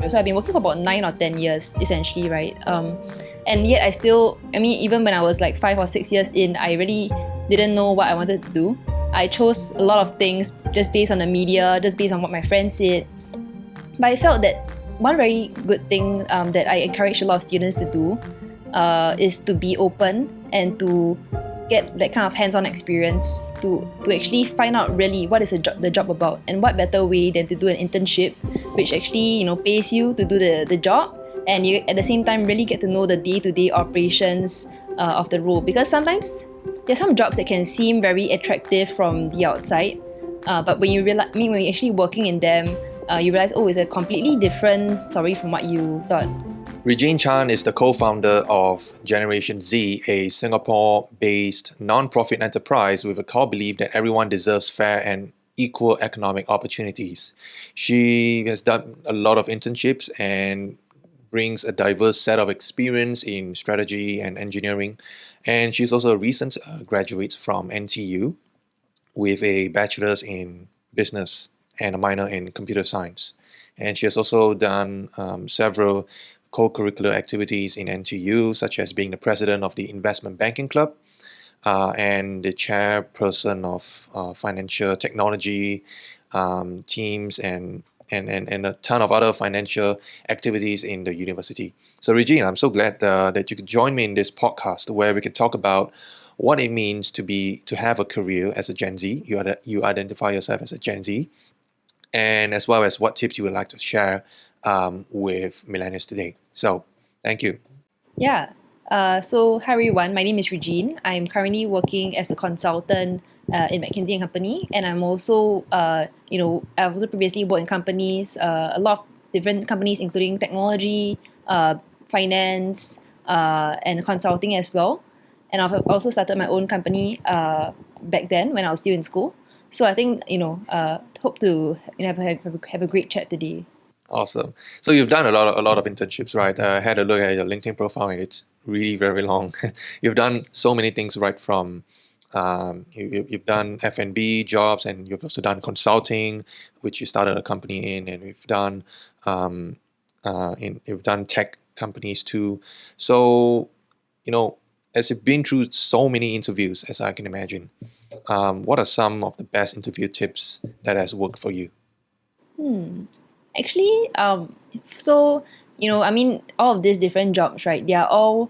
So I've been working for about 9 or 10 years, essentially, right? And yet even when I was like 5 or 6 years in, I really didn't know what I wanted to do. I chose a lot of things just based on the media, just based on what my friends said. But I felt that one very good thing that I encourage a lot of students to do is to be open and to get that kind of hands-on experience to actually find out really what is the job about, and what better way than to do an internship, which actually pays you to do the job, and you at the same time really get to know the day-to-day operations of the role. Because sometimes there are some jobs that can seem very attractive from the outside, but when you're actually working in them, you realize, oh, it's a completely different story from what you thought. Regine Chan is the co-founder of Generation Z, a Singapore-based non-profit enterprise with a core belief that everyone deserves fair and equal economic opportunities. She has done a lot of internships and brings a diverse set of experience in strategy and engineering. And she's also a recent graduate from NTU with a bachelor's in business and a minor in computer science. And she has also done several co-curricular activities in NTU, such as being the president of the Investment Banking Club and the chairperson of financial technology teams and a ton of other financial activities in the university. So Regine, I'm so glad that you could join me in this podcast where we can talk about what it means to have a career as a Gen Z. You identify yourself as a Gen Z, and as well as what tips you would like to share with millennials today. So, thank you. Yeah. So hi everyone, my name is Regine. I'm currently working as a consultant in McKinsey & Company, and I'm also, I've also previously worked in companies, a lot of different companies, including technology, finance, and consulting as well. And I've also started my own company back then when I was still in school. So I think, hope to have a great chat today. Awesome. So you've done a lot of internships, right? I had a look at your LinkedIn profile, and it's really very long. You've done so many things, right? From you've done F&B jobs, and you've also done consulting, which you started a company in, and you've done tech companies too. So as you've been through so many interviews, as I can imagine, what are some of the best interview tips that has worked for you? Actually, all of these different jobs, right? They are all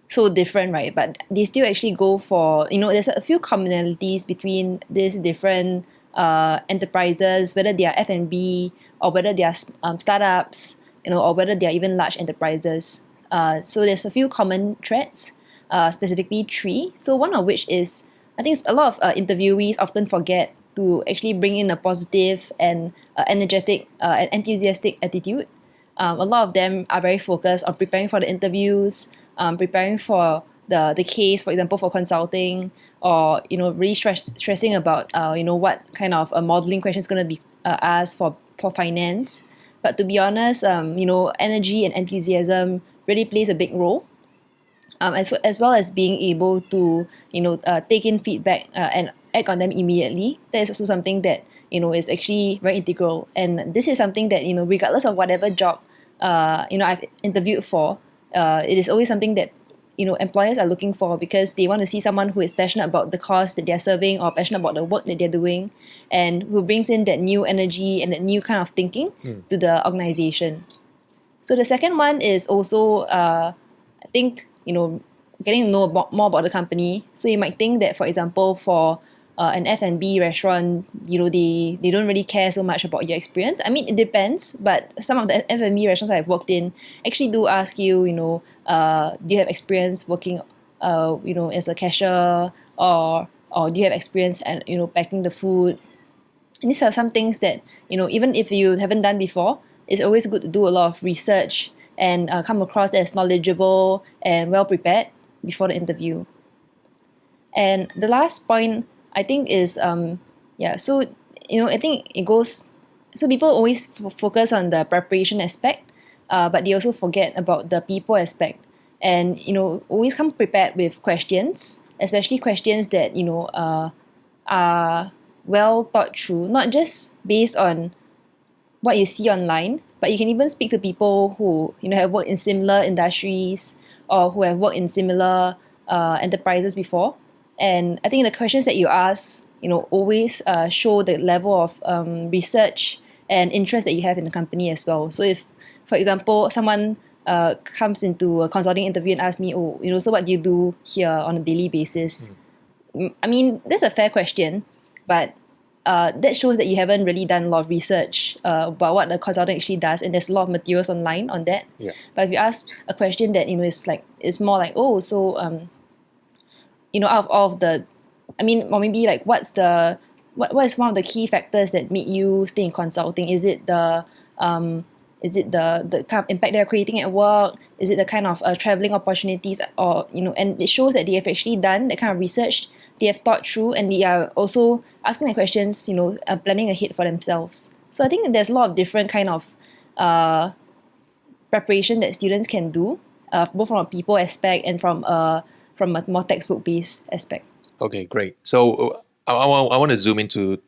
so different, right? But they still actually go for, there's a few commonalities between these different enterprises, whether they are F&B or whether they are startups, or whether they are even large enterprises. So there's a few common threads, specifically 3. So one of which is, I think a lot of interviewees often forget to actually bring in a positive and energetic and enthusiastic attitude. A lot of them are very focused on preparing for the interviews, preparing for the case, for example, for consulting, or really stressing about what kind of modeling question is going to be asked for finance. But to be honest, energy and enthusiasm really plays a big role. As well as being able to take in feedback and act on them immediately. That is also something that is actually very integral, and this is something that regardless of whatever job I've interviewed for, it is always something that employers are looking for, because they want to see someone who is passionate about the cause that they're serving, or passionate about the work that they're doing, and who brings in that new energy and that new kind of thinking to the organization. So the second one is also I think getting to know more about the company. So you might think that, for example, for an F&B restaurant, they don't really care so much about your experience. I mean, it depends, but some of the F&B restaurants I've worked in actually do ask you, do you have experience working, as a cashier, or do you have experience at, packing the food? And these are some things that, even if you haven't done before, it's always good to do a lot of research and come across as knowledgeable and well prepared before the interview. And the last point, I think, is so I think it goes. So people always focus on the preparation aspect, but they also forget about the people aspect. And always come prepared with questions, especially questions that are well thought through, not just based on what you see online, but you can even speak to people who have worked in similar industries or who have worked in similar enterprises before. And I think the questions that you ask, always show the level of research and interest that you have in the company as well. So if, for example, someone comes into a consulting interview and asks me, so what do you do here on a daily basis? I mean, that's a fair question, but that shows that you haven't really done a lot of research about what the consultant actually does, and there's a lot of materials online on that. Yeah. But if you ask a question that is more like, out of all of the, or maybe like what is one of the key factors that make you stay in consulting? Is it the kind of impact they're creating at work? Is it the kind of traveling opportunities, or and it shows that they have actually done that kind of research, they have thought through, and they are also asking the questions, planning ahead for themselves. So I think there's a lot of different kind of preparation that students can do, both from a people aspect and from a more textbook-based aspect. Okay, great. So I want to zoom into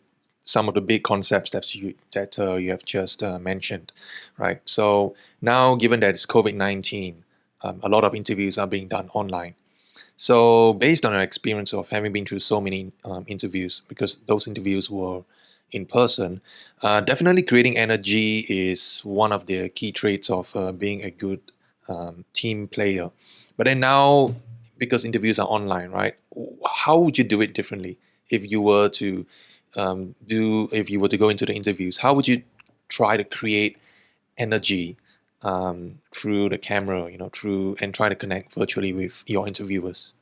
some of the big concepts that you have just mentioned, right? So now, given that it's COVID-19, a lot of interviews are being done online. So based on our experience of having been through so many interviews, because those interviews were in person, definitely creating energy is one of the key traits of being a good team player. But then now, because interviews are online, right? How would you do it differently if you were to go into the interviews? How would you try to create energy through the camera, and try to connect virtually with your interviewers?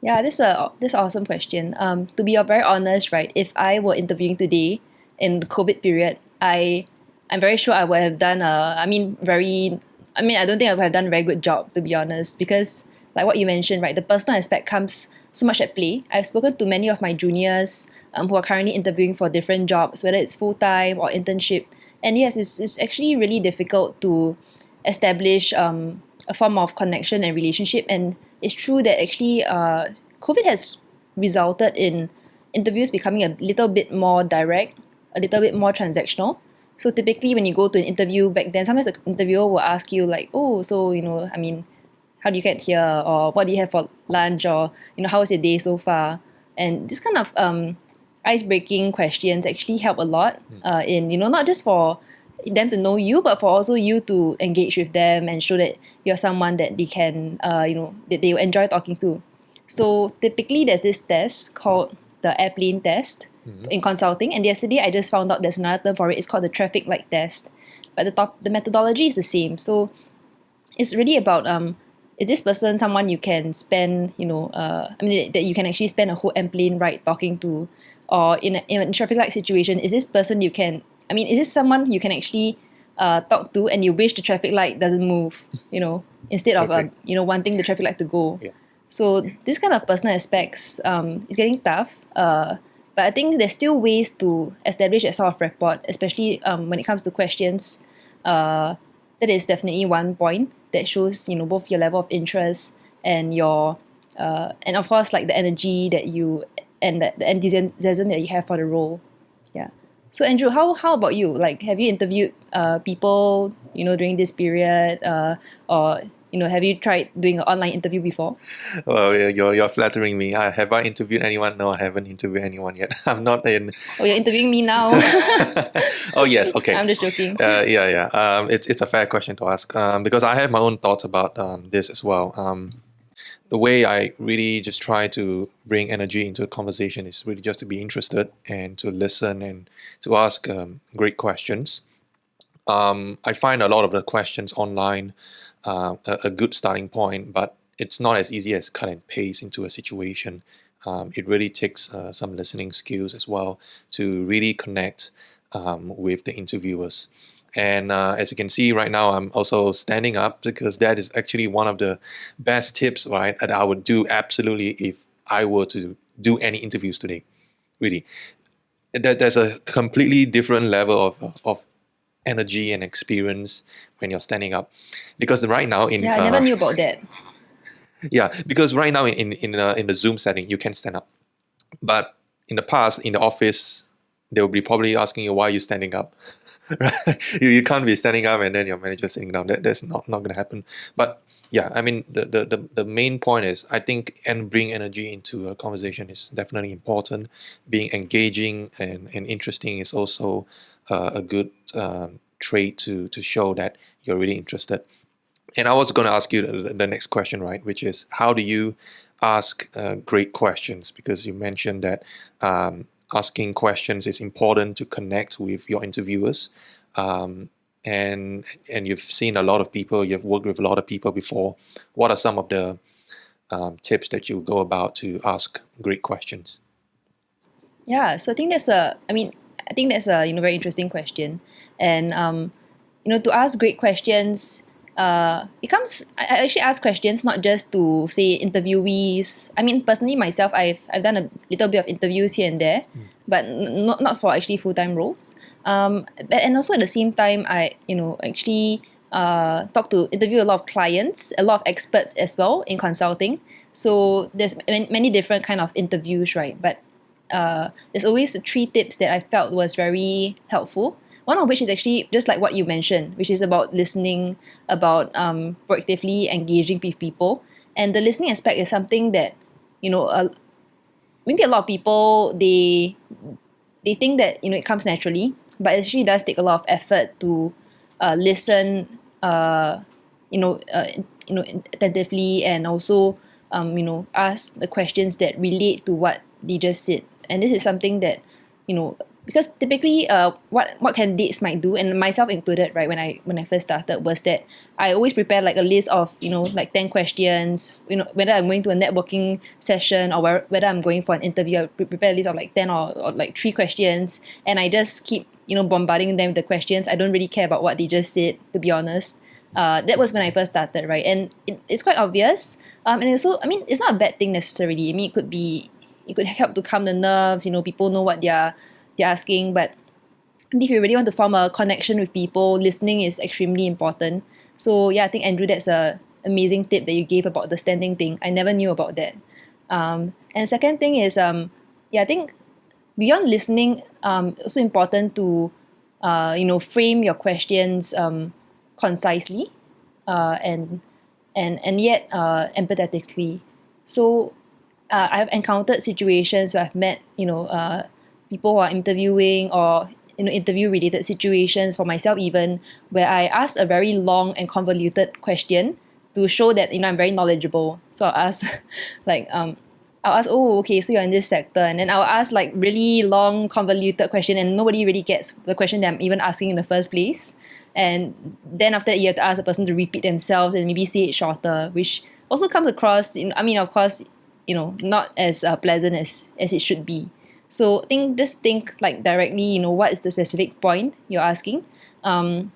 Yeah, this is an awesome question. To be very honest, right, if I were interviewing today in the COVID period, I'm very sure I would have done I don't think I would have done a very good job, to be honest, because like what you mentioned, right, the personal aspect comes so much at play. I've spoken to many of my juniors who are currently interviewing for different jobs, whether it's full-time or internship. And yes, it's actually really difficult to establish a form of connection and relationship. And it's true that actually COVID has resulted in interviews becoming a little bit more direct, a little bit more transactional. So typically when you go to an interview back then, sometimes the interviewer will ask you like, how do you get here? Or what do you have for lunch? Or, how was your day so far? And this kind of ice-breaking questions actually help a lot in, not just for them to know you, but for also you to engage with them and show that you're someone that they can, that they will enjoy talking to. So typically there's this test called the airplane test in consulting. And yesterday I just found out there's another term for it. It's called the traffic light test. But the methodology is the same. So it's really about is this person someone you can spend, that you can actually spend a whole airplane ride talking to? Or in a traffic light situation, is this person is this someone you can actually talk to and you wish the traffic light doesn't move, instead of, wanting the traffic light to go. Yeah. So this kind of personal aspects is getting tough. But I think there's still ways to establish that sort of rapport, especially when it comes to questions. That is definitely one point that shows, both your level of interest and your, and of course, like the energy that you, and the enthusiasm that you have for the role. Yeah. So Andrew, how about you? Like, have you interviewed people, during this period, or have you tried doing an online interview before? Well, yeah, you're flattering me. Have I interviewed anyone? No, I haven't interviewed anyone yet. I'm not in. Oh, you're interviewing me now. Oh yes, okay. I'm just joking. Yeah. It's a fair question to ask because I have my own thoughts about this as well. The way I really just try to bring energy into a conversation is really just to be interested and to listen and to ask great questions. I find a lot of the questions online a good starting point, but it's not as easy as cut and paste into a situation. It really takes some listening skills as well to really connect with the interviewers. And as you can see right now, I'm also standing up because that is actually one of the best tips, right, that I would do absolutely if I were to do any interviews today. Really, there's a completely different level of energy and experience when you're standing up, because right now in Yeah, I never knew about that. yeah, because right now in the Zoom setting you can stand up, but in the past in the office they'll be probably asking you, why are you standing up? Right? You can't be standing up and then your manager sitting down. That's not going to happen. But yeah, I mean, the main point is, I think, and bring energy into a conversation is definitely important. Being engaging and interesting is also a good trait to show that you're really interested. And I was going to ask you the next question, right? Which is, how do you ask great questions? Because you mentioned that asking questions is important to connect with your interviewers. Um, and you've seen a lot of people, you've worked with a lot of people before. What are some of the tips that you go about to ask great questions? Yeah, so I think that's a very interesting question, and to ask great questions, I actually ask questions not just to say interviewees. I mean, personally myself, I've done a little bit of interviews here and there, but not for actually full time roles. And also at the same time, I actually interview a lot of clients, a lot of experts as well in consulting. So there's many different kind of interviews, right? But there's always three tips that I felt was very helpful. One of which is actually just like what you mentioned, which is about listening, about proactively engaging with people. And the listening aspect is something that, maybe a lot of people, they think that, it comes naturally, but it actually does take a lot of effort to listen, attentively, and also, ask the questions that relate to what they just said. And this is something that, because typically, what candidates might do, and myself included, right, when I first started, was that I always prepare like a list of like 10 questions. Whether I'm going to a networking session or whether I'm going for an interview, I prepare a list of like 10 or like 3 questions, and I just keep bombarding them with the questions. I don't really care about what they just said, to be honest. That was when I first started, right, and it's quite obvious. And also, I mean, it's not a bad thing necessarily. I mean, it could help to calm the nerves. People know what they're asking. But if you really want to form a connection with people, listening is extremely important. So yeah, I think, Andrew, that's a amazing tip that you gave about the standing thing. I never knew about that. And second thing is, I think beyond listening, also important to frame your questions concisely, and yet empathetically. So I've encountered situations where I've met people who are interviewing, or interview related situations for myself, even where I asked a very long and convoluted question to show that I'm very knowledgeable. So like I'll ask, oh, okay, so you're in this sector, and then I'll ask like really long convoluted question, and nobody really gets the question that I'm even asking in the first place. And then after that, you have to ask the person to repeat themselves and maybe say it shorter, which also comes across, I mean, of course, not as pleasant as it should be. So just think like directly, what is the specific point you're asking. And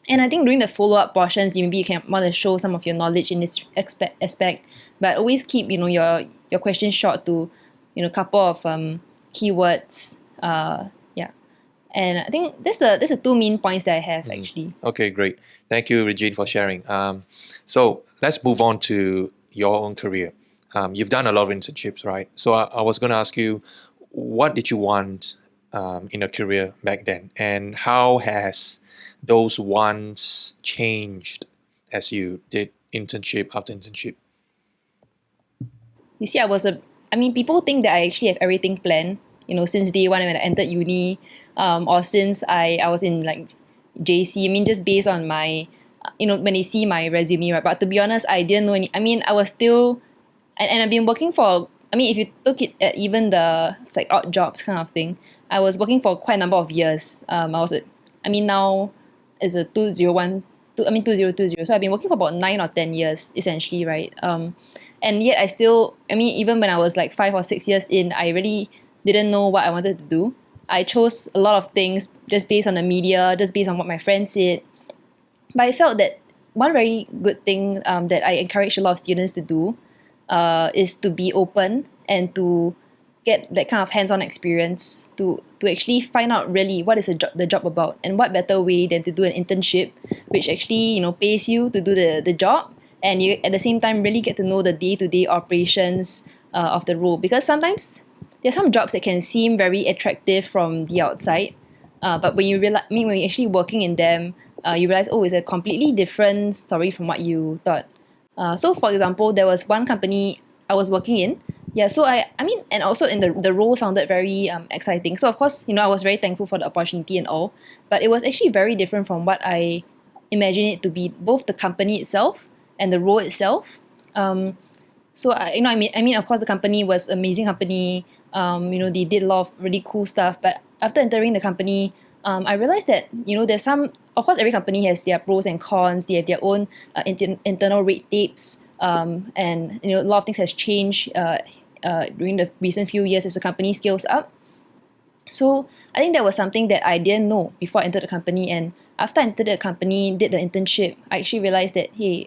I think during the follow-up portions, maybe you can want to show some of your knowledge in this aspect, but always keep, your questions short to, a couple of keywords. Yeah. And I think that's the two main points that I have, actually. Okay, great. Thank you, Regine, for sharing. So let's move on to your own career. You've done a lot of internships, right? So I was going to ask you, what did you want in a career back then, and how has those wants changed as you did internship after internship? You see, people think that I actually have everything planned, since day one when I entered uni, or since I was in like JC. I mean, just based on my, when they see my resume, right? But to be honest, I didn't know any. I mean, I was still, and I've been working for. I mean, if you look at even it's like odd jobs kind of thing, I was working for quite a number of years. Now is a 2020. So I've been working for about 9 or 10 years essentially, right? And yet I still, even when I was like 5 or 6 years in, I really didn't know what I wanted to do. I chose a lot of things just based on the media, just based on what my friends said. But I felt that one very good thing that I encourage a lot of students to do is to be open and to get that kind of hands-on experience to actually find out really what is the job about, and what better way than to do an internship, which actually pays you to do the job, and you at the same time really get to know the day-to-day operations of the role. Because sometimes there are some jobs that can seem very attractive from the outside, but when you when you're actually working in them, you realize, oh, it's a completely different story from what you thought. So for example, there was one company I was working in. Yeah, so I mean, and also in the role sounded very exciting. So of course, I was very thankful for the opportunity and all, but it was actually very different from what I imagined it to be, both the company itself and the role itself. So I mean, of course, the company was an amazing company. They did a lot of really cool stuff. But after entering the company, I realized that there's some. Of course, every company has their pros and cons. They have their own internal red tapes, and a lot of things has changed during the recent few years as the company scales up. So I think that was something that I didn't know before I entered the company. And after I entered the company, did the internship, I actually realized that, hey,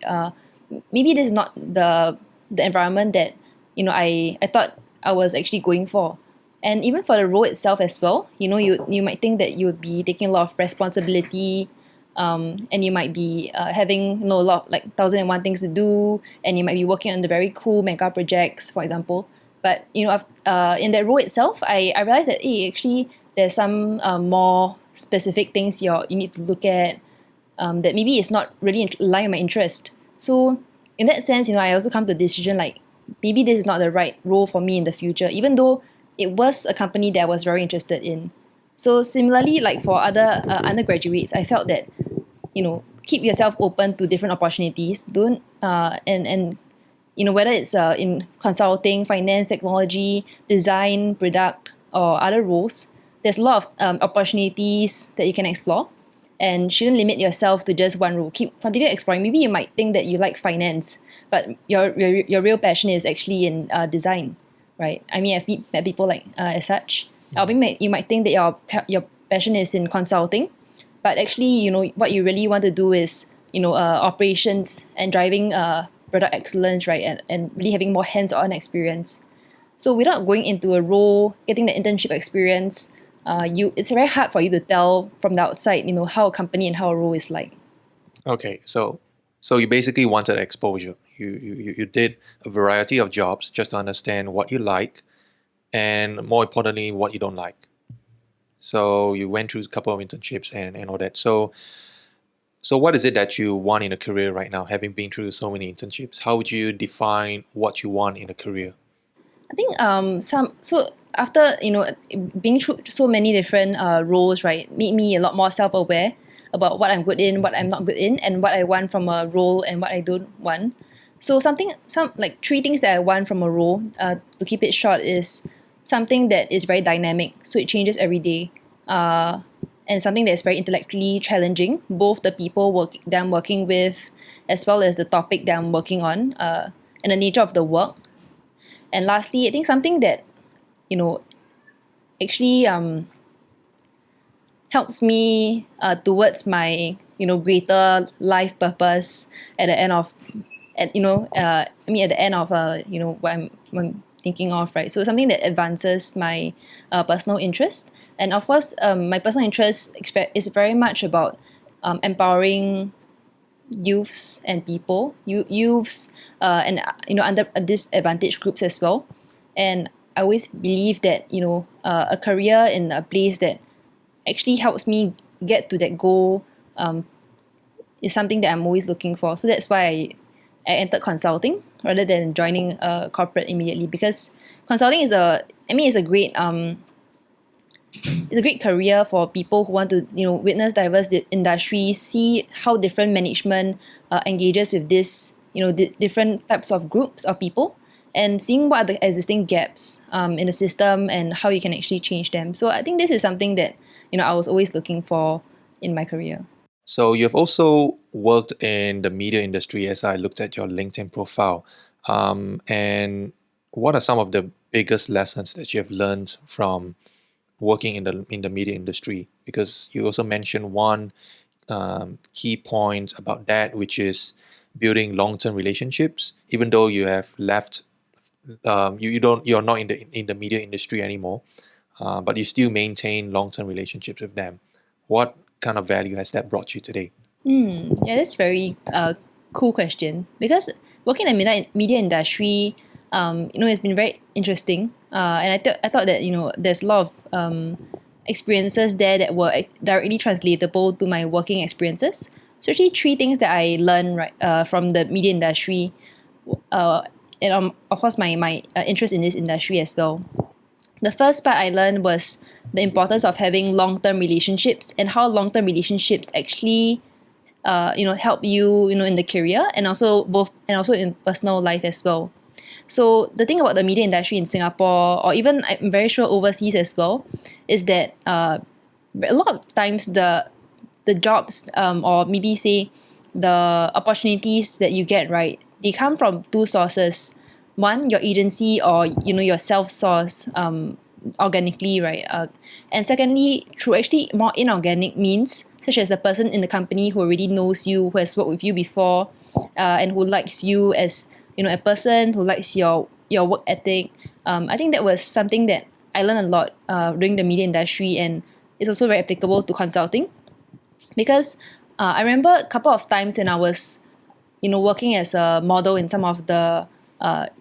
maybe this is not the environment that I thought I was actually going for. And even for the role itself as well, you might think that you would be taking a lot of responsibility, and you might be having a lot like 1,001 things to do, and you might be working on the very cool mega projects, for example. But in that role itself, I realized that, hey, actually there's some more specific things you need to look at, that maybe it's not really in line with my interest. So in that sense, I also come to the decision like, maybe this is not the right role for me in the future, even though it was a company that I was very interested in. So similarly, like for other undergraduates, I felt that, keep yourself open to different opportunities. Don't and whether it's in consulting, finance, technology, design, product, or other roles, there's a lot of opportunities that you can explore, and shouldn't limit yourself to just one role. Continue exploring. Maybe you might think that you like finance, but your real passion is actually in design, right? I mean, I've met people like as such. You might think that your passion is in consulting, but actually, what you really want to do is operations and driving product excellence, right? And really having more hands-on experience. So without going into a role, getting the internship experience, it's very hard for you to tell from the outside, how a company and how a role is like. Okay, so you basically wanted exposure. You did a variety of jobs just to understand what you like, and more importantly, what you don't like. So you went through a couple of internships and all that. So what is it that you want in a career right now, having been through so many internships? How would you define what you want in a career? I think so after being through so many different roles, right, made me a lot more self-aware about what I'm good in, what I'm not good in, and what I want from a role and what I don't want. So some like three things that I want from a role, to keep it short, is something that is very dynamic, so it changes every day, and something that is very intellectually challenging, both the people that I'm working with, as well as the topic that I'm working on, and the nature of the work. And lastly, I think something that actually helps me towards my greater life purpose at the end of at the end of what I'm thinking of, right? So something that advances my personal interest. And of course, my personal interest is very much about empowering youths and people, youths, and under disadvantaged groups as well. And I always believe that a career in a place that actually helps me get to that goal is something that I'm always looking for. So that's why I entered consulting rather than joining a corporate immediately, because consulting is a great it's a great career for people who want to witness diverse industries, see how different management engages with this different types of groups of people, and seeing what are the existing gaps in the system and how you can actually change them. So I think this is something that I was always looking for in my career. So you've also worked in the media industry, as I looked at your LinkedIn profile. And what are some of the biggest lessons that you have learned from working in the media industry? Because you also mentioned one key point about that, which is building long-term relationships. Even though you have left, you're not in the media industry anymore, but you still maintain long-term relationships with them. What kind of value has that brought you today? Yeah, that's very cool question, because working in the media industry, it's been very interesting. I thought that there's a lot of experiences there that were directly translatable to my working experiences. So actually, three things that I learned from the media industry, uh, and of course my interest in this industry as well. The first part I learned was the importance of having long-term relationships and how long-term relationships actually help you in the career and also in personal life as well. So the thing about the media industry in Singapore, or even I'm very sure overseas as well, is that a lot of times the jobs, or maybe say the opportunities that you get, right, they come from two sources. One, your agency, or your self source organically, right? And secondly, through actually more inorganic means, such as the person in the company who already knows you, who has worked with you before, and who likes you as a person, who likes your work ethic. I think that was something that I learned a lot during the media industry, and it's also very applicable to consulting, because I remember a couple of times when I was working as a model in some of the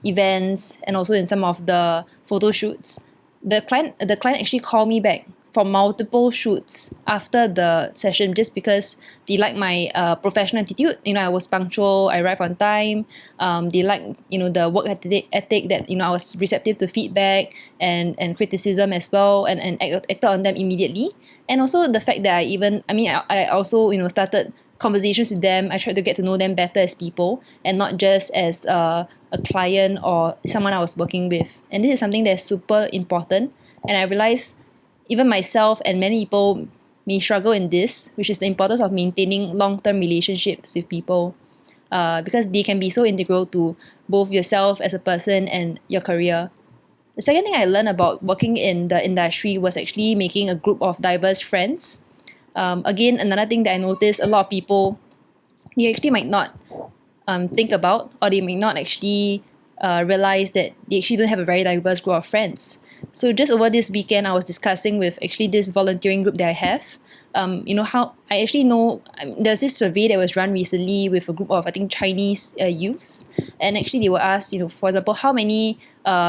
events and also in some of the photo shoots. The client actually called me back for multiple shoots after the session, just because they like my professional attitude. I was punctual, I arrived on time. They like the work ethic that I was receptive to feedback and criticism as well, and acted on them immediately. And also the fact that I also started conversations with them. I tried to get to know them better as people and not just as a client or someone I was working with. And this is something that's super important. And I realized even myself and many people may struggle in this, which is the importance of maintaining long-term relationships with people, because they can be so integral to both yourself as a person and your career. The second thing I learned about working in the industry was actually making a group of diverse friends. Again, another thing that I noticed, a lot of people, they actually might not think about, or they may not actually realize that they actually don't have a very diverse group of friends. So just over this weekend, I was discussing with actually this volunteering group that I have. How I actually know, there's this survey that was run recently with a group of, I think, Chinese youths, and actually they were asked, for example, how many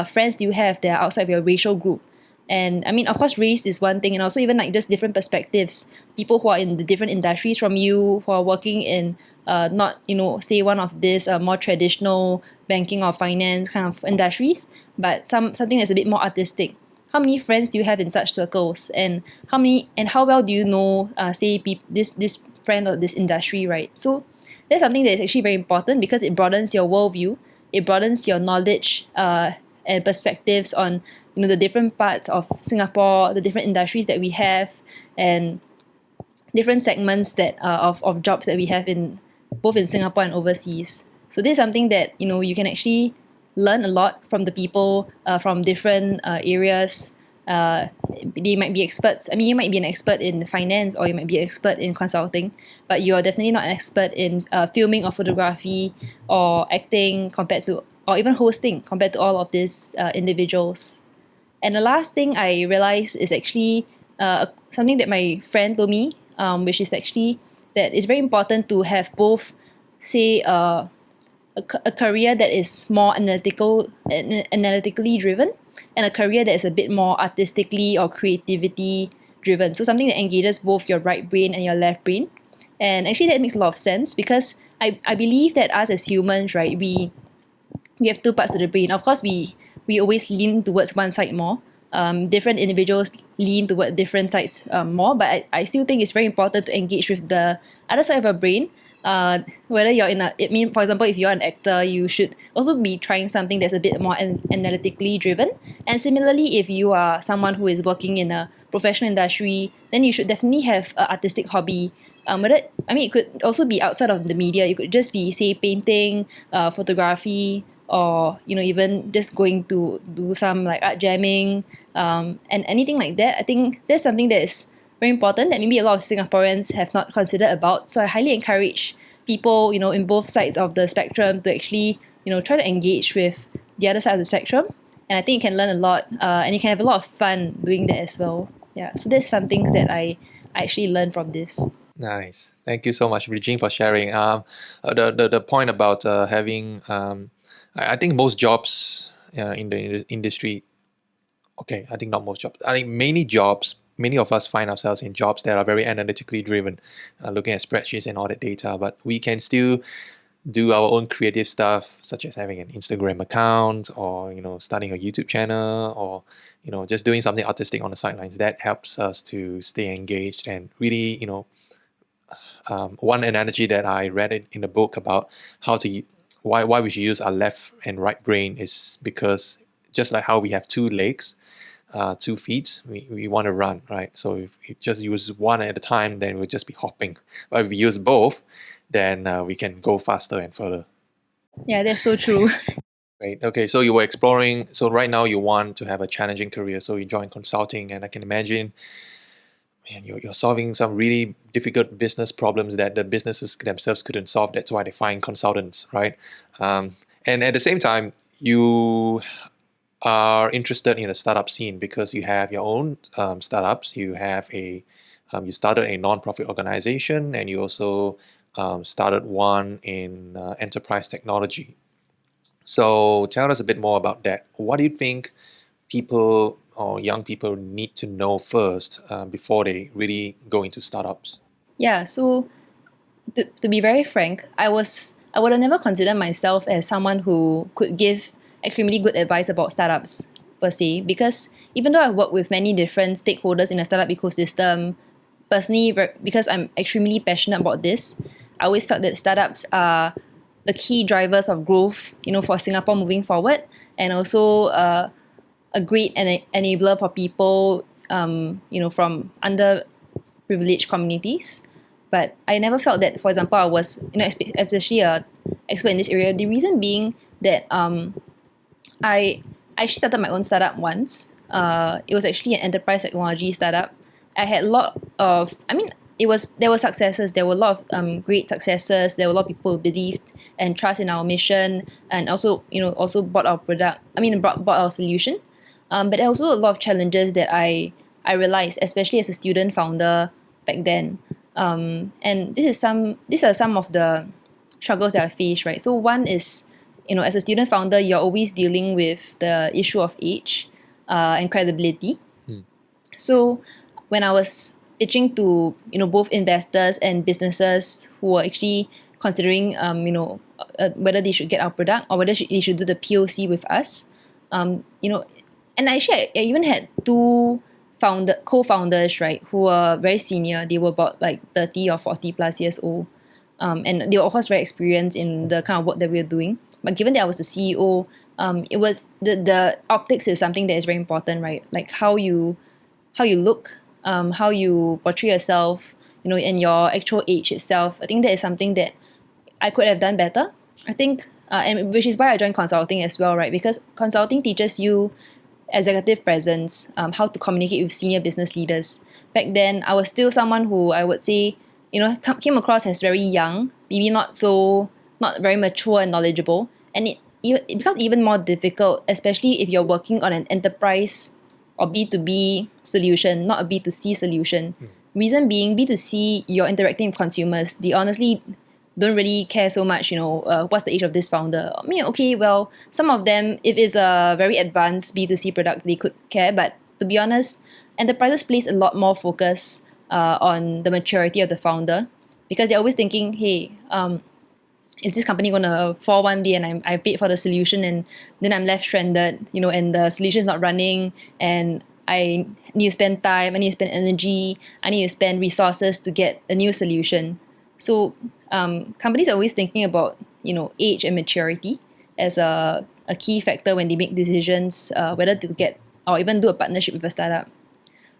friends do you have that are outside of your racial group? And of course, race is one thing, and also even like just different perspectives. People who are in the different industries from you, who are working in not, say one of these more traditional banking or finance kind of industries, but something that's a bit more artistic. How many friends do you have in such circles, and how well do you know, say this friend or this industry, right? So that's something that is actually very important, because it broadens your worldview, it broadens your knowledge and perspectives on the different parts of Singapore, the different industries that we have, and different segments that of jobs that we have in both in Singapore and overseas. So this is something that you can actually learn a lot from the people from different areas. They might be experts. You might be an expert in finance, or you might be an expert in consulting, but you are definitely not an expert in filming or photography or acting compared to, or even hosting compared to all of these individuals. And the last thing I realized is actually something that my friend told me, which is actually that it's very important to have both, say, a career that is more analytically driven, and a career that is a bit more artistically or creativity driven. So something that engages both your right brain and your left brain. And actually that makes a lot of sense, because I believe that us as humans, right, we have two parts to the brain. Of course, we always lean towards one side more. Different individuals lean toward different sides more, but I still think it's very important to engage with the other side of our brain. Whether you're for example, if you're an actor, you should also be trying something that's a bit more analytically driven. And similarly, if you are someone who is working in a professional industry, then you should definitely have an artistic hobby. It could also be outside of the media. It could just be, say, painting, photography, or even just going to do some like art jamming, and anything like that. I think that's something that is very important that maybe a lot of Singaporeans have not considered about. So I highly encourage people, in both sides of the spectrum to actually, try to engage with the other side of the spectrum. And I think you can learn a lot, and you can have a lot of fun doing that as well. Yeah, so there's some things that I actually learned from this. Nice. Thank you so much, Regine, for sharing. The point about having, I think most jobs in the industry okay, I think not most jobs. I think many of us find ourselves in jobs that are very analytically driven, looking at spreadsheets and all that data, but we can still do our own creative stuff, such as having an Instagram account or, starting a YouTube channel or, just doing something artistic on the sidelines. That helps us to stay engaged and really, one analogy that I read in the book about why we should use our left and right brain is because just like how we have two legs, 2 feet, we want to run, right? So if we just use one at a time, then we'll just be hopping. But if we use both, then we can go faster and further. Yeah, that's so true. Right. Okay. So you were exploring. So right now you want to have a challenging career. So you join consulting, and I can imagine, man, you're solving some really difficult business problems that the businesses themselves couldn't solve. That's why they find consultants, right? And at the same time, you are interested in the startup scene because you have your own startups. You started a non-profit organization, and you also started one in enterprise technology. So tell us a bit more about that. What do you think people or young people need to know first before they really go into startups? Yeah, so to be very frank, I would have never considered myself as someone who could give extremely good advice about startups per se, because even though I've worked with many different stakeholders in the startup ecosystem, personally, because I'm extremely passionate about this, I always felt that startups are the key drivers of growth, for Singapore moving forward, and also a great enabler for people, from underprivileged communities. But I never felt that, for example, I was, especially a expert in this area. The reason being that I actually started my own startup once. It was actually an enterprise technology startup. I had a lot of, there were successes. There were a lot of great successes. There were a lot of people who believed and trust in our mission, and also bought our product. Bought our solution. But there were also a lot of challenges that I realized, especially as a student founder back then. And these are some of the struggles that I faced, right? So one is, as a student founder, you're always dealing with the issue of age and credibility. So when I was pitching to both investors and businesses who were actually considering whether they should get our product or whether they should do the POC with us, and actually I even had two co-founders, right, who were very senior. They were about like 30 or 40 plus years old, and they were of course very experienced in the kind of work that we were doing. But given that I was the CEO, it was the optics is something that is very important, right? Like how you look, how you portray yourself, and your actual age itself. I think that is something that I could have done better. I think, and which is why I joined consulting as well, right? Because consulting teaches you executive presence, how to communicate with senior business leaders. Back then, I was still someone who I would say, came across as very young, maybe not very mature and knowledgeable, and it becomes even more difficult, especially if you're working on an enterprise or B2B solution, not a B2C solution. Reason being, B2C, you're interacting with consumers. They honestly don't really care so much, what's the age of this founder. I mean, okay, well, some of them, if it's a very advanced B2C product, they could care. But to be honest, enterprises place a lot more focus on the maturity of the founder, because they're always thinking, hey, is this company going to fall one day and I paid for the solution and then I'm left stranded, and the solution is not running, and I need to spend time, I need to spend energy, I need to spend resources to get a new solution. So companies are always thinking about, age and maturity as a key factor when they make decisions, whether to get or even do a partnership with a startup.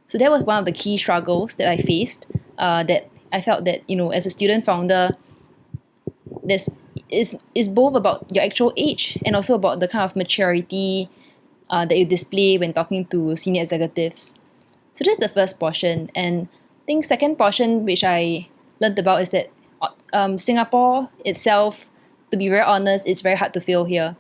So that was one of the key struggles that I faced, that I felt that, as a student founder, this is both about your actual age and also about the kind of maturity that you display when talking to senior executives. So that's the first portion. And I think second portion, which I learned about, is that Singapore itself, to be very honest, it's very hard to fill here.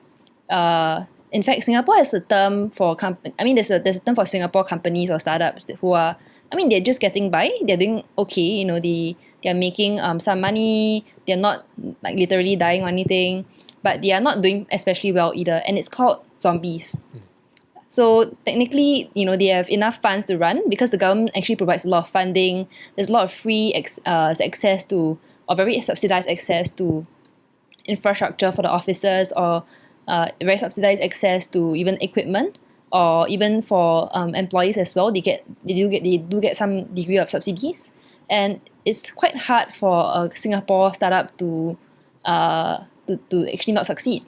In fact, Singapore has a term for there's a term for Singapore companies or startups who are, they're just getting by. They're doing okay. They're making some money. They're not like literally dying or anything, but they are not doing especially well either. And it's called zombies. So technically, they have enough funds to run because the government actually provides a lot of funding. There's a lot of free access to, or very subsidized access to infrastructure for the officers, or very subsidized access to even equipment, or even for employees as well. They do get some degree of subsidies, and it's quite hard for a Singapore startup to actually not succeed,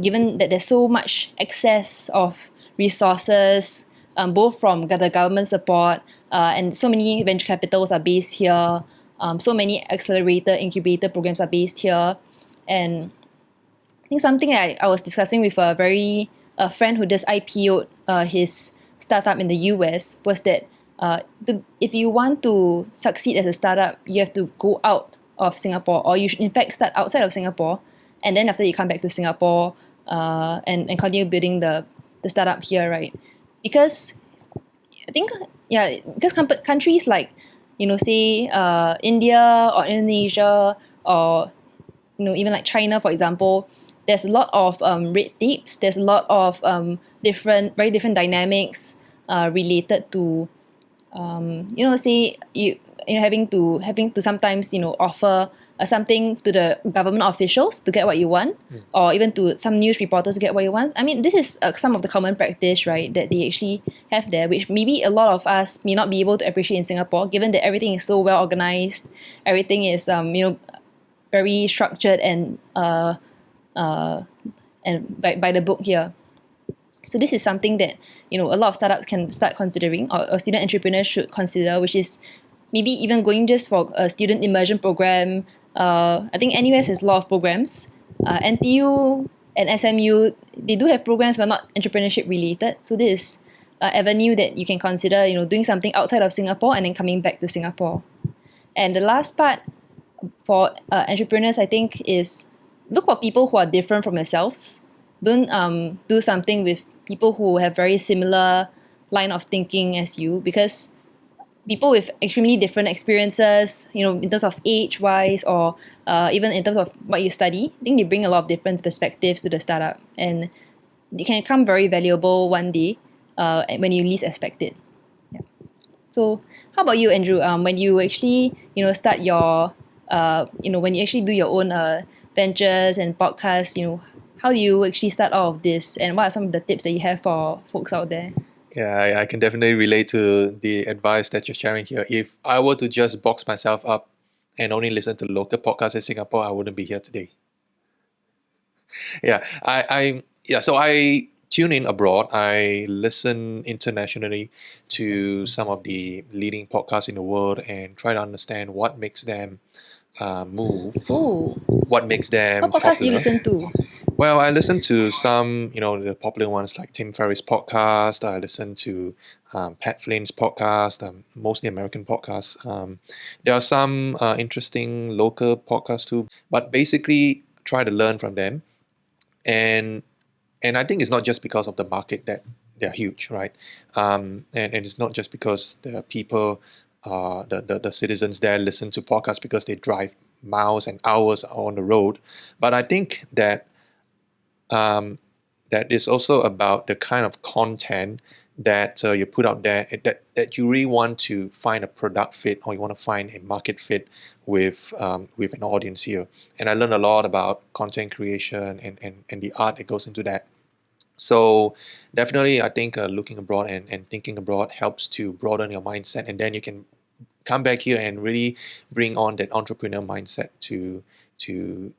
given that there's so much excess of resources, both from the government support, and so many venture capitals are based here. So many accelerator, incubator programs are based here. And I think something I was discussing with a friend who just IPO'd his startup in the US was that if you want to succeed as a startup, you have to go out of Singapore, or you should in fact start outside of Singapore, and then after you come back to Singapore and continue building the startup here, right? Because I think, yeah, because countries like, say India or Indonesia, or even like China, for example, there's a lot of red tapes. There's a lot of very different dynamics related to, say having to sometimes offer something to the government officials to get what you want, or even to some news reporters to get what you want. I mean, this is some of the common practice, right, that they actually have there, which maybe a lot of us may not be able to appreciate in Singapore, given that everything is so well organized, everything is very structured and by the book here. So this is something that a lot of startups can start considering, or student entrepreneurs should consider, which is maybe even going just for a student immersion program. I think NUS has a lot of programs. NTU and SMU, they do have programs but not entrepreneurship related. So this is an avenue that you can consider, doing something outside of Singapore and then coming back to Singapore. And the last part for entrepreneurs, I think, is look for people who are different from yourselves. Don't do something with people who have very similar line of thinking as you, because people with extremely different experiences, in terms of age-wise, or even in terms of what you study, I think they bring a lot of different perspectives to the startup, and they can become very valuable one day when you least expect it. Yeah. So how about you, Andrew? When you actually, start your, when you actually do your own ventures and podcasts, how do you actually start all of this, and what are some of the tips that you have for folks out there? Yeah, I can definitely relate to the advice that you're sharing here. If I were to just box myself up and only listen to local podcasts in Singapore, I wouldn't be here today. Yeah, so I tune in abroad. I listen internationally to some of the leading podcasts in the world and try to understand what makes them move, Oh, what makes them what podcast do you popular. listen to? Well, I listen to some, the popular ones like Tim Ferriss' podcast. I listen to Pat Flynn's podcast, mostly American podcasts. There are some interesting local podcasts too, but basically try to learn from them. And I think it's not just because of the market that they're huge, right? And it's not just because the people, the citizens there listen to podcasts because they drive miles and hours on the road. But I think that that is also about the kind of content that you put out there, that you really want to find a product fit, or you want to find a market fit with an audience here. And I learned a lot about content creation and the art that goes into that. So definitely, I think looking abroad and thinking abroad helps to broaden your mindset, and then you can come back here and really bring on that entrepreneur mindset to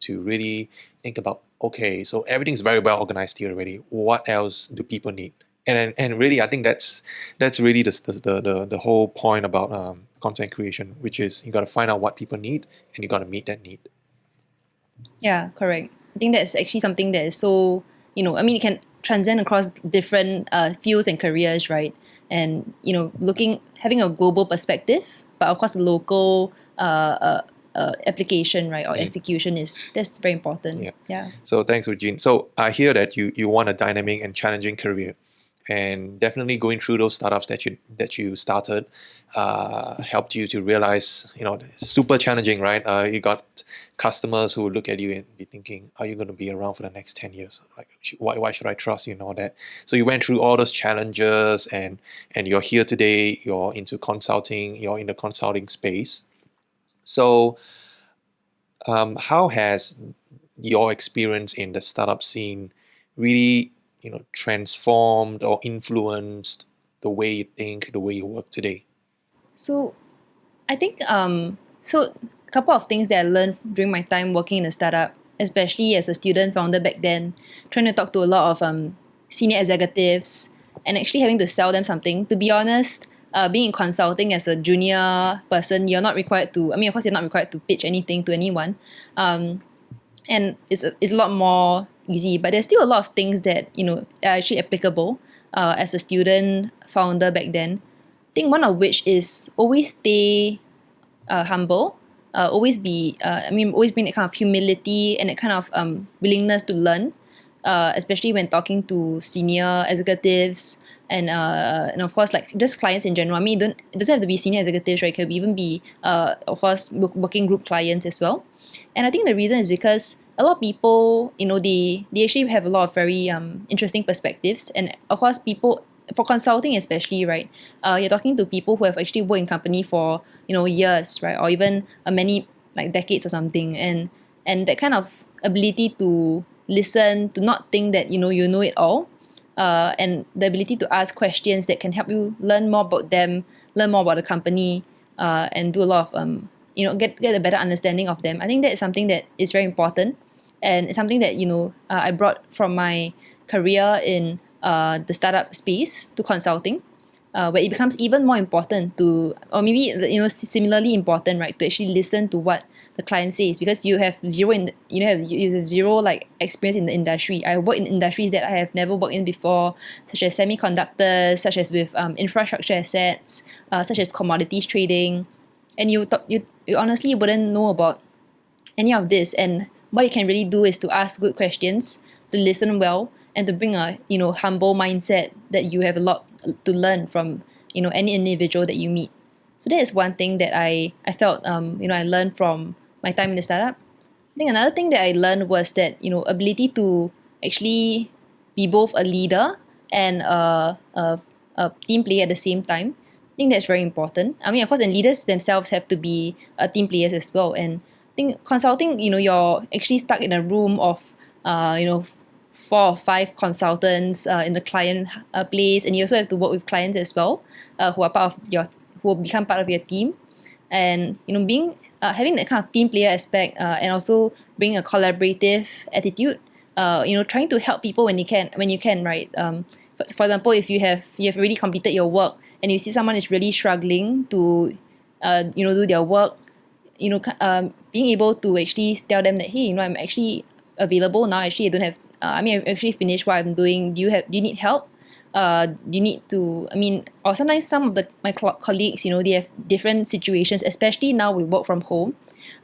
really think about, okay, so everything's very well organized here already. What else do people need? And really, I think that's really the whole point about content creation, which is you got to find out what people need and you got to meet that need. Yeah, correct. I think that's actually something that is so, it can transcend across different fields and careers, right? And, having a global perspective, but of course, the local application, right, or execution that's very important. Yeah. So thanks, Regine. So I hear that you want a dynamic and challenging career. And definitely going through those startups that you started helped you to realize, it's super challenging, right? You got customers who look at you and be thinking, are you going to be around for the next 10 years? Like, why should I trust you and all that? So you went through all those challenges, and you're here today. You're into consulting. You're in the consulting space. So how has your experience in the startup scene really, transformed or influenced the way you think, the way you work today? So I think so a couple of things that I learned during my time working in a startup, especially as a student founder back then, trying to talk to a lot of senior executives and actually having to sell them something. To be honest, being in consulting as a junior person, you're not required to. I mean, of course, you're not required to pitch anything to anyone, and it's a lot more easy. But there's still a lot of things that are actually applicable as a student founder back then. I think one of which is always stay humble, always be, always bring that kind of humility and that kind of willingness to learn, especially when talking to senior executives and of course like just clients in general. I mean, it doesn't have to be senior executives, right? It could even be, of course, working group clients as well. And I think the reason is because a lot of people, they actually have a lot of very interesting perspectives, and of course, people for consulting especially, right? You're talking to people who have actually worked in company for years, right, or even many like decades or something, and that kind of ability to listen, to not think that you know it all, and the ability to ask questions that can help you learn more about them, learn more about the company, and do a lot of get a better understanding of them. I think that is something that is very important, and it's something that I brought from my career in the startup space to consulting, where it becomes even more important to, or maybe similarly important, right, to actually listen to what the client says, because you have zero like experience in the industry. I work in industries that I have never worked in before, such as semiconductors, such as with infrastructure assets, such as commodities trading, and you honestly wouldn't know about any of this. And what you can really do is to ask good questions, to listen well, and to bring a humble mindset that you have a lot to learn from any individual that you meet. So that is one thing that I felt I learned from my time in the startup. I think another thing that I learned was that ability to actually be both a leader and a team player at the same time. I think that's very important. I mean, of course, and leaders themselves have to be team players as well. And I think consulting, you're actually stuck in a room of, 4 or 5 consultants in the client place, and you also have to work with clients as well, who will become part of your team, and being having that kind of team player aspect, and also bring a collaborative attitude. Trying to help people when you can, right? For example, if you have already completed your work and you see someone is really struggling to, do their work, being able to actually tell them that, hey, I'm actually available now. Actually, I don't have. I've actually finished what I'm doing. Do you need help? You need to. Or sometimes some of my colleagues, they have different situations. Especially now we work from home.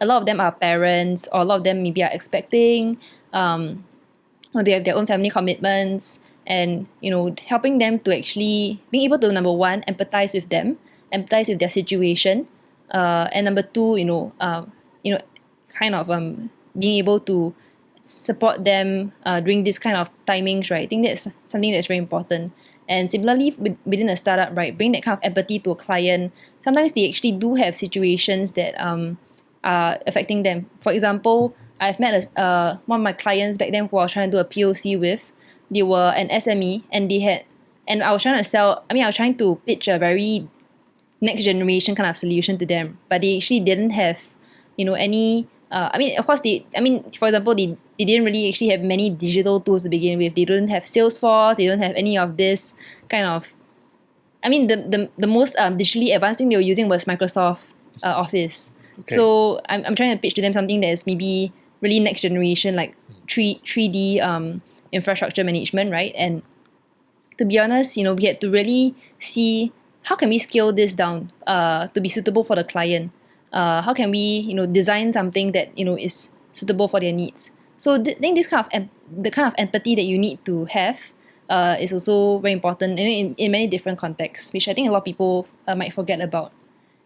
A lot of them are parents, or a lot of them maybe are expecting. Or they have their own family commitments, and helping them to actually being able to, number one, empathize with them, empathize with their situation, and number two, kind of being able to support them during this kind of timings, right? I think that's something that's very important. And similarly, within a startup, right, bring that kind of empathy to a client. Sometimes they actually do have situations that are affecting them. For example, I've met one of my clients back then who I was trying to do a POC with. They were an SME, and I was trying to I was trying to pitch a very next generation kind of solution to them, but they actually didn't have any of course for example, they didn't really actually have many digital tools to begin with. They don't have Salesforce, they don't have any of this kind of, the most digitally advanced thing they were using was Microsoft Office. Okay. So I'm trying to pitch to them something that is maybe really next generation, like 3D infrastructure management, right? And to be honest, we had to really see how can we scale this down to be suitable for the client. How can we, design something that is suitable for their needs. So I think this kind of the kind of empathy that you need to have is also very important in many different contexts, which I think a lot of people might forget about.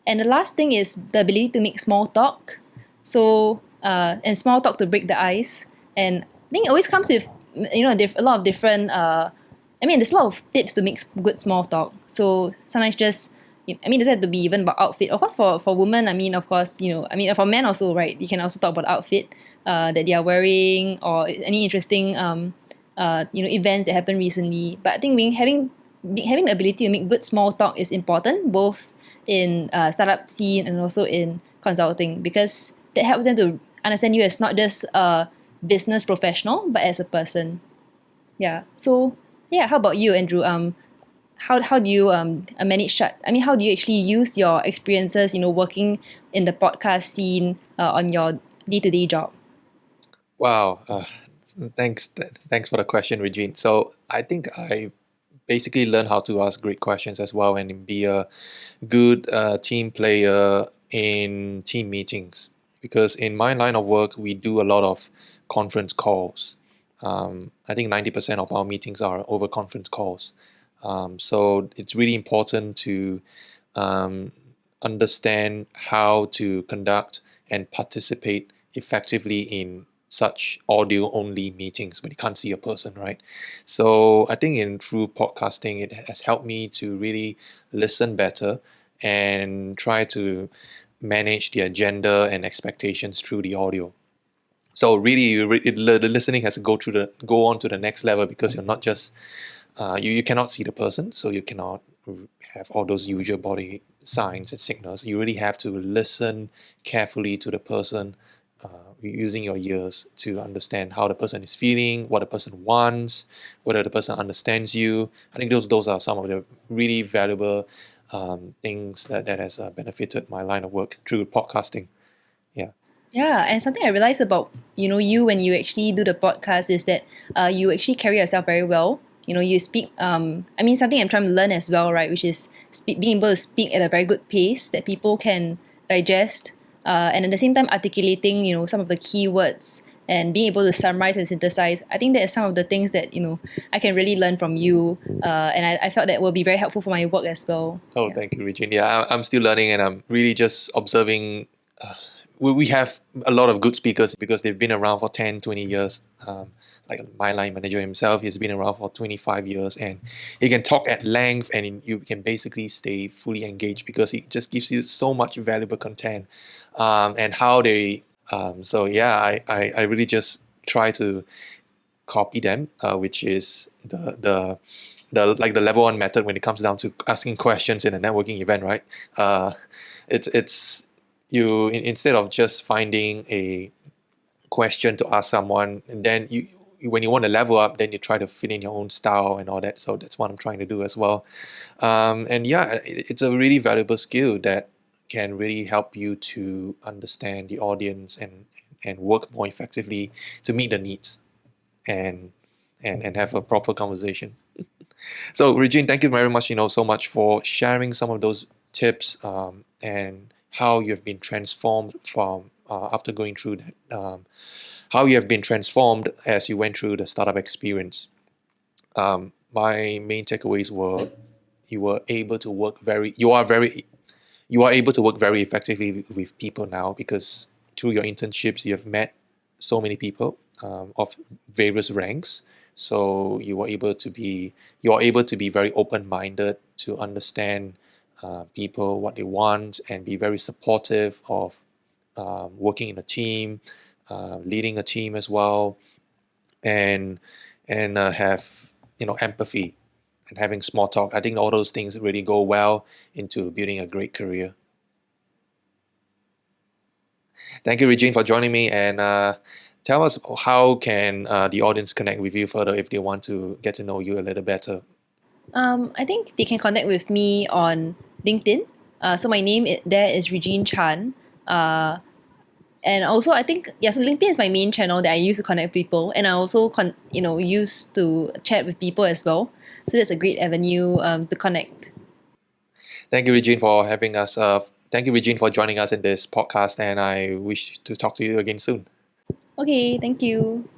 And the last thing is the ability to make small talk. So, and small talk to break the ice. And I think it always comes with, a lot of different, there's a lot of tips to make good small talk. So sometimes just, it doesn't have to be even about outfit. Of course, for women, of course, for men also, right? You can also talk about outfit that they are wearing or any interesting, events that happened recently. But I think having the ability to make good small talk is important, both in startup scene and also in consulting, because that helps them to understand you as not just a business professional, but as a person. Yeah. So yeah, how about you, Andrew? How do you manage that? How do you actually use your experiences, working in the podcast scene on your day-to-day job? Wow. Thanks for the question, Regine. So I think I basically learned how to ask great questions as well and be a good team player in team meetings. Because in my line of work, we do a lot of conference calls. I think 90% of our meetings are over conference calls. So it's really important to um, understand how to conduct and participate effectively in such audio only meetings when you can't see a person, right? So I think through podcasting, it has helped me to really listen better and try to manage the agenda and expectations through the audio. So really, the listening has to go on to the next level, because you're not just you cannot see the person, so you cannot have all those usual body signs and signals. You really have to listen carefully to the person, using your ears to understand how the person is feeling, what the person wants, whether the person understands you. I think those are some of the really valuable things that has benefited my line of work through podcasting. Yeah. Yeah, and something I realized about you when you actually do the podcast is that you actually carry yourself very well. You speak. Something I'm trying to learn as well, right? Which is being able to speak at a very good pace that people can digest, and at the same time articulating some of the keywords and being able to summarize and synthesize. I think that is some of the things that I can really learn from you, and I felt that will be very helpful for my work as well. Oh, Yeah. thank you, Regine. Yeah, I'm still learning, and I'm really just observing. We have a lot of good speakers because they've been around for 10, 20 years. Like my line manager himself, he's been around for 25 years, and he can talk at length, and you can basically stay fully engaged because he just gives you so much valuable content. And how they, so yeah, I really just try to copy them, which is the level one method when it comes down to asking questions in a networking event, right? It's you instead of just finding a question to ask someone, and then when you want to level up, then you try to fit in your own style and all that. So that's what I'm trying to do as well. And yeah, it's a really valuable skill that can really help you to understand the audience and work more effectively to meet the needs and and have a proper conversation. So, Regine, thank you very much, so much for sharing some of those tips, and how you have been transformed from after going through that, how you have been transformed as you went through the startup experience. My main takeaways were you are able to work very effectively with people now, because through your internships you have met so many people of various ranks. So you are able to be very open-minded to understand people, what they want, and be very supportive of working in a team, leading a team as well, and have empathy and having small talk. I think all those things really go well into building a great career. Thank you, Regine, for joining me. And tell us, how can the audience connect with you further if they want to get to know you a little better? I think they can connect with me on LinkedIn. So my name there is Regine Chan. And also I think so LinkedIn is my main channel that I use to connect people, and I also use to chat with people as well. So that's a great avenue to connect. Thank you, Regine, for having us. Thank you, Regine, for joining us in this podcast, and I wish to talk to you again soon. Okay, thank you.